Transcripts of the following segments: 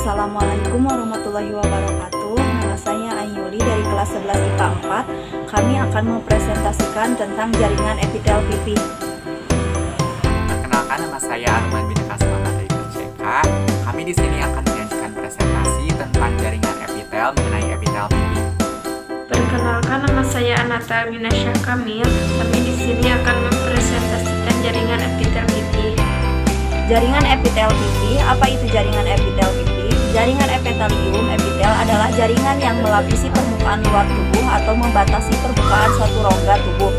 Assalamualaikum warahmatullahi wabarakatuh. Nama saya Ayuli dari kelas 11 IPA 4. Kami akan mempresentasikan tentang jaringan epitel pipi. Perkenalkan, nama saya Arman bin Kasma dari CK. Kami di sini akan menyajikan presentasi tentang jaringan epitel mengenai epitel pipi. Perkenalkan, nama saya Anata Binasya Kamil. Kami di sini akan mempresentasikan jaringan epitel pipi. Jaringan epitel pipi, apa itu jaringan epitel pipi? Jaringan epitelium epitel adalah jaringan yang melapisi permukaan luar tubuh atau membatasi permukaan suatu rongga tubuh.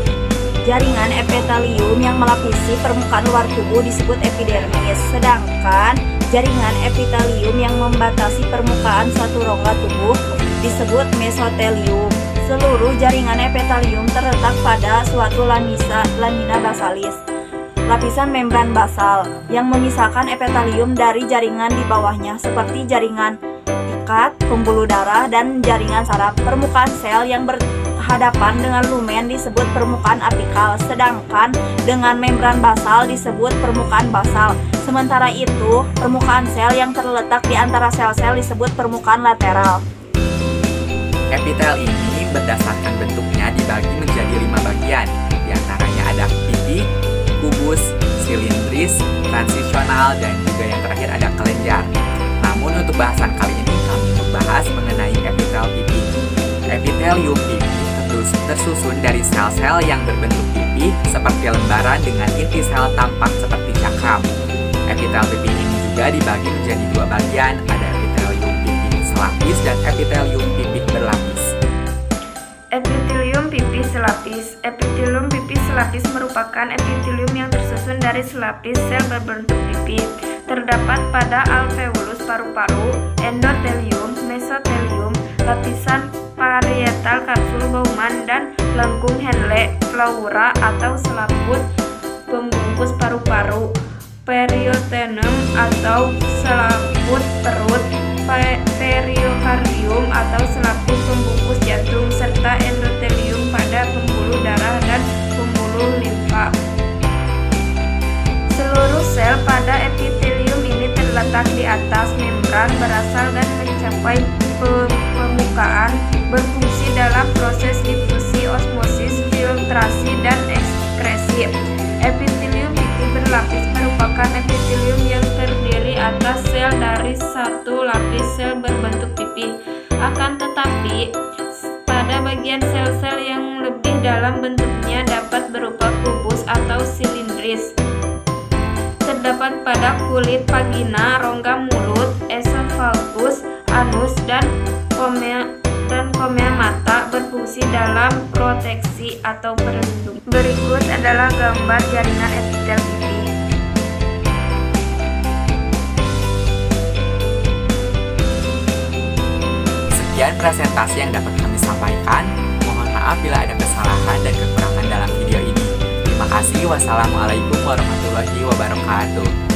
Jaringan epitelium yang melapisi permukaan luar tubuh disebut epidermis, sedangkan jaringan epitelium yang membatasi permukaan suatu rongga tubuh disebut mesotelium. Seluruh jaringan epitelium terletak pada suatu lamina basalis, lapisan membran basal yang memisahkan epitelium dari jaringan di bawahnya seperti jaringan ikat, pembuluh darah, dan jaringan saraf. Permukaan sel yang berhadapan dengan lumen disebut permukaan apikal, sedangkan dengan membran basal disebut permukaan basal. Sementara itu, permukaan sel yang terletak di antara sel-sel disebut permukaan lateral. Epitel ini berdasarkan bentuknya dibagi menjadi 5 bagian. Di antaranya ada pipi, kubus, silindris, transisional, dan juga yang terakhir ada kelenjar. Namun untuk bahasan kali ini kami membahas mengenai epitel pipi. Epitelium pipi tersusun dari sel-sel yang berbentuk pipi seperti lembaran dengan inti sel tampak seperti cakram. Epitel pipi ini juga dibagi menjadi 2 bagian, ada epitelium pipi selapis dan epitelium pipi berlapis. Epitelium pipi selapis. Epitelium pipi selapis merupakan epitelium yang tersusun dari selapis sel berbentuk pipi. Terdapat pada alveolus paru-paru, endotelium, mesotelium, lapisan parietal kapsul Bowman, dan lengkung Henle, pleura atau selaput pembungkus paru-paru, periosteum atau selaput perut, periokardium atau selaput pembungkus jantung, serta endotelium pada pembuluh darah dan pembuluh limfa. Seluruh sel pada epitelium ini terletak di atas membran berasal dan mencapai permukaan, berfungsi dalam proses difusi, osmosis, filtrasi, dan ekskresi. Epitelium pipi berlapis merupakan epitelium yang terdiri atas sel dari satu lapis sel berbentuk pipi. Akan tetapi, pada bagian sel-sel yang lebih dalam bentuknya dapat berupa kubus atau silindris. Terdapat pada kulit vagina, rongga mulut, esofagus, anus, dan komea mata, berfungsi dalam proteksi atau perlindung. Berikut adalah gambar jaringan epitel pipi. Sekian presentasi yang dapat kami sampaikan. Mohon maaf bila ada kesalahan dan kekurangan dalam video ini. Terima kasih. Wassalamualaikum warahmatullahi wabarakatuh.